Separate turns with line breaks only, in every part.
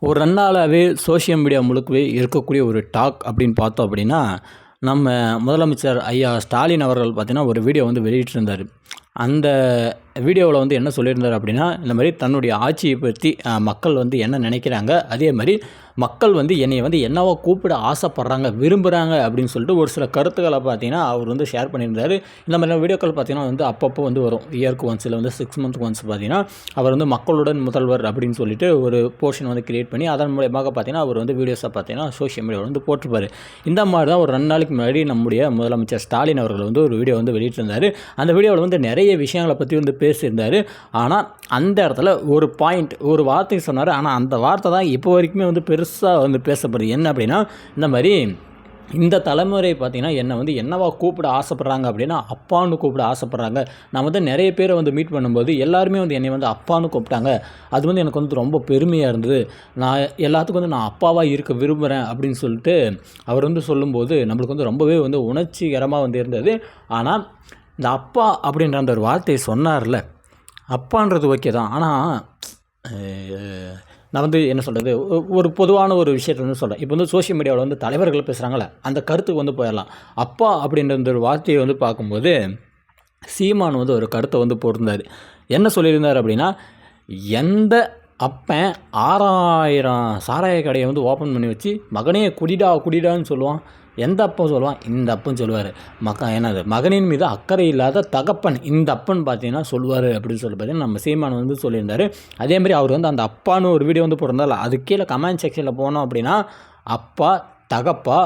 ஒரு 2 நாளாவே social media முழுக்கவே இருக்கக்கூடிய ஒரு டாக் அப்படின்னு பார்த்தோம் அப்படின்னா, நம்ம முதலமைச்சர் ஐயா ஸ்டாலின் அவர்கள் பார்த்தீங்கன்னா, ஒரு வீடியோ வந்து வெளியிட்டிருந்தாரு. அந்த வீடியோவில் வந்து என்ன சொல்லியிருந்தார் அப்படின்னா, இந்த மாதிரி தன்னுடைய ஆட்சியை பற்றி மக்கள் வந்து என்ன நினைக்கிறாங்க, அதே மாதிரி மக்கள் வந்து என்னைய வந்து என்னவோ கூப்பிட ஆசைப்படுறாங்க, விரும்புகிறாங்க அப்படின்னு சொல்லிட்டு ஒரு சில கருத்துக்களை பார்த்தீங்கன்னா, அவர் வந்து ஷேர் பண்ணியிருந்தார். இந்த மாதிரியான வீடியோக்கள் பார்த்தீங்கன்னா வந்து அப்பப்போ வந்து வரும். இயர்க்கு ஒன்ஸ் இல்லை வந்து 6 மந்த்க்கு ஒன்ஸ் பார்த்தீங்கன்னா, அவர் வந்து மக்களுடன் முதல்வர் அப்படின்னு சொல்லிட்டு ஒரு போர்ஷன் வந்து கிரியேட் பண்ணி அதன் மூலயமாக பார்த்தீங்கன்னா, அவர் வந்து வீடியோஸை பார்த்தீங்கன்னா சோஷியல் மீடியாவில் வந்து போட்டிருப்பார். இந்த மாதிரி தான் ஒரு 2 நாளைக்கு முன்னாடி நம்முடைய முதலமைச்சர் ஸ்டாலின் அவர்கள் வந்து ஒரு வீடியோ வந்து வெளியிட்டிருந்தார். அந்த வீடியோவில் வந்து நிறைய விஷயங்களை பற்றி வந்து பேசியிருந்தார். ஆனால் அந்த இடத்துல ஒரு பாயிண்ட், ஒரு வார்த்தை சொன்னார். ஆனால் அந்த வார்த்தை தான் இப்போ வரைக்குமே வந்து பெருசாக வந்து பேசப்படுது. என்ன அப்படின்னா, இந்த மாதிரி இந்த தலைமுறை பார்த்திங்கன்னா என்னை வந்து என்னவா கூப்பிட ஆசைப்பட்றாங்க அப்படின்னா, அப்பான்னு கூப்பிட ஆசைப்பட்றாங்க. நான் வந்து நிறைய பேரை வந்து மீட் பண்ணும்போது எல்லாருமே வந்து என்னை வந்து அப்பான்னு கூப்பிட்டாங்க. அது வந்து எனக்கு வந்து ரொம்ப பெருமையாக இருந்தது. நான் எல்லாத்துக்கும் வந்து நான் அப்பாவாக இருக்க விரும்புகிறேன் அப்படின்னு சொல்லிட்டு அவர் வந்து சொல்லும்போது நம்மளுக்கு வந்து ரொம்பவே வந்து உணர்ச்சிகரமாக வந்து இருந்தது. ஆனால் இந்த அப்பா அப்படின்ற அந்த ஒரு வார்த்தையை சொன்னார்ல, அப்பான்றது ஓகே தான். ஆனால் நான் வந்து என்ன சொல்கிறது, ஒரு பொதுவான ஒரு விஷயத்தை வந்து சொல்கிறேன். இப்போ வந்து சோஷியல் மீடியாவில் வந்து தலைவர்கள் பேசுகிறாங்களே, அந்த கருத்துக்கு வந்து போயிடலாம். அப்பா அப்படின்ற ஒரு வார்த்தையை வந்து பார்க்கும்போது சீமான் வந்து ஒரு கருத்தை வந்து போட்டிருந்தார். என்ன சொல்லியிருந்தார் அப்படின்னா, எந்த அப்பன் 6000 சாராய கடையை வந்து ஓப்பன் பண்ணி வச்சு மகனே குடிடா குடிடான்னு சொல்லுவான், எந்த அப்பன் சொல்லுவான்? இந்த அப்பன் சொல்லுவார். என்னது மகனின் மீது அக்கறை இல்லாத தகப்பன் இந்த அப்பன் பார்த்தீங்கன்னா சொல்லுவார் அப்படின்னு சொல்லி பார்த்தீங்கன்னா நம்ம சீமான் வந்து சொல்லியிருந்தார். அதேமாதிரி அவர் வந்து அந்த அப்பான்னு ஒரு வீடியோ வந்து போட்டிருந்தால, அது கீழே கமெண்ட் செக்ஷனில் போனோம் அப்படின்னா அப்பா தகப்பா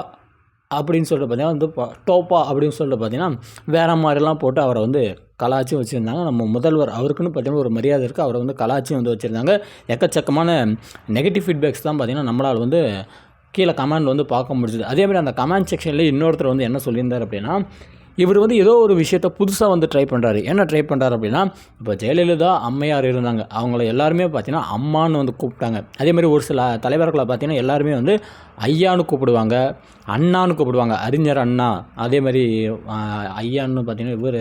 அப்படின்னு சொல்லிட்டு பார்த்தீங்கன்னா வந்து டோப்பா அப்படின்னு சொல்லிட்டு பார்த்தீங்கன்னா வேறு மாதிரிலாம் போட்டு அவரை வந்து கலாச்சியும் வச்சுருந்தாங்க. நம்ம முதல்வர் அவருக்குன்னு பார்த்தீங்கன்னா ஒரு மரியாதை இருக்குது. அவரை வந்து கலாச்சியும் வந்து வச்சுருந்தாங்க. எக்கச்சக்கமான நெகட்டிவ் ஃபீட்பேக்ஸ் தான் பார்த்தீங்கன்னா நம்மளால் வந்து கீழே கமெண்ட் வந்து பார்க்க முடிஞ்சுது. அதேமாதிரி அந்த கமெண்ட் செக்ஷனில் இன்னொருத்தர் வந்து என்ன சொல்லியிருந்தார் அப்படின்னா, இவர் வந்து ஏதோ ஒரு விஷயத்தை புதுசாக வந்து ட்ரை பண்ணுறாரு. என்ன ட்ரை பண்ணுறாரு அப்படின்னா, இப்போ ஜெயலலிதா அம்மையார் இருந்தாங்க, அவங்கள எல்லாருமே பார்த்தீங்கன்னா அம்மான்னு வந்து கூப்பிட்டாங்க. அதேமாதிரி ஒரு சில தலைவர்களை பார்த்தீங்கன்னா எல்லாருமே வந்து ஐயான்னு கூப்பிடுவாங்க, அண்ணான்னு கூப்பிடுவாங்க. அறிஞர் அண்ணா, அதேமாதிரி ஐயான்னு பார்த்தீங்கன்னா இவர்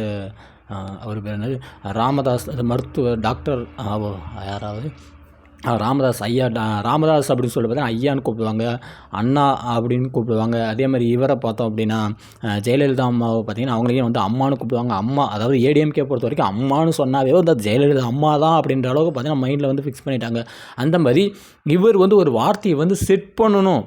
அவர் பேர் என்னது, ராமதாஸ் மருத்துவர் டாக்டர் யாராவது ராமதாஸ் ஐயா ராமதாஸ் அப்படின்னு சொல்லி பார்த்தீங்கன்னா ஐயான்னு கூப்பிடுவாங்க, அண்ணா அப்படின்னு கூப்பிடுவாங்க. அதே மாதிரி இவரை பார்த்தோம் அப்படின்னா ஜெயலலிதா அம்மாவை பார்த்தீங்கன்னா அவங்களையும் வந்து அம்மானு கூப்பிடுவாங்க. அம்மா அதாவது ஏடிஎம்கே பொறுத்த வரைக்கும் அம்மானு சொன்னாவே வந்து ஜெயலலிதா அம்மா தான் அப்படின்ற அளவுக்கு பார்த்தீங்கன்னா மைண்டில் வந்து ஃபிக்ஸ் பண்ணிட்டாங்க. அந்த மாதிரி இவர் வந்து ஒரு வார்த்தையை வந்து செட் பண்ணணும்.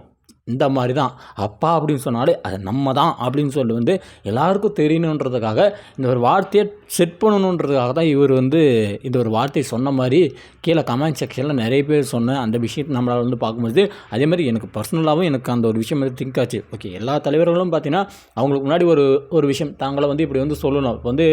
இந்த மாதிரி தான் அப்பா அப்படின்னு சொன்னாலே அது நம்ம தான் அப்படின்னு சொல்லி வந்து எல்லாருக்கும் தெரியணுன்றதுக்காக இந்த ஒரு வார்த்தையை செட் பண்ணணுன்றதுக்காக தான் இவர் வந்து இந்த ஒரு வார்த்தையை சொன்ன மாதிரி கீழே கமெண்ட் செக்ஷனில் நிறைய பேர் சொன்ன அந்த விஷயத்தை நம்மளால் வந்து பார்க்கும்போது அதே மாதிரி எனக்கு பர்சனலாகவும் எனக்கு அந்த ஒரு விஷயம் வந்து திங்க் ஆச்சு. ஓகே, எல்லா தலைவர்களும் பார்த்தீங்கன்னா அவங்களுக்கு முன்னாடி ஒரு விஷயம் தாங்களை வந்து இப்படி வந்து சொல்லணும். இப்போ வந்து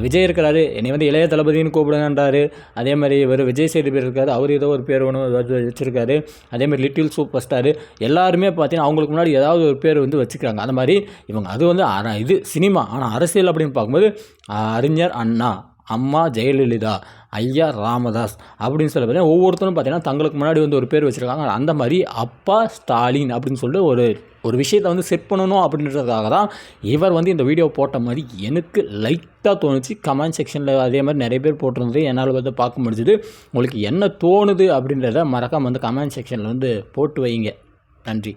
விஜய் இருக்கிறாரு, என்னை வந்து இளைய தளபதினு கூப்பிடுங்கன்றாரு. அதே மாதிரி இவர் விஜய் சேதுபதி இருக்காரு, அவர் ஏதோ ஒரு பேர் ஒன்று வச்சுருக்காரு. அதேமாதிரி லிட்டில் சூப்பர் ஸ்டார் எல்லாருமே பார்த்தீங்கன்னா அவங்களுக்கு முன்னாடி ஏதாவது ஒரு பேர் வந்து வச்சுக்கிறாங்க. அந்த மாதிரி இவங்க அது வந்து இது சினிமா. ஆனால் அரசியல் அப்படின்னு பார்க்கும்போது அறிஞர் அண்ணா, அம்மா ஜெயலலிதா, ஐயா ராமதாஸ் அப்படின்னு சொல்லி பார்த்தீங்கன்னா ஒவ்வொருத்தரும் பார்த்தீங்கன்னா தங்களுக்கு முன்னாடி வந்து ஒரு பேர் வச்சுருக்காங்க. அந்த மாதிரி அப்பா ஸ்டாலின் அப்படின்னு சொல்லிட்டு ஒரு விஷயத்தை வந்து செட் பண்ணணும் அப்படின்றதுக்காக தான் இவர் வந்து இந்த வீடியோ போட்ட மாதிரி எனக்கு லைட்டாக தோணுச்சு. கமெண்ட் செக்ஷனில் அதே மாதிரி நிறைய பேர் போட்டிருந்தது என்னால் வந்து பார்க்க முடிஞ்சுது. உங்களுக்கு என்ன தோணுது அப்படின்றத மறக்காமல் வந்து கமெண்ட் செக்ஷனில் வந்து போட்டு வைங்க. நன்றி.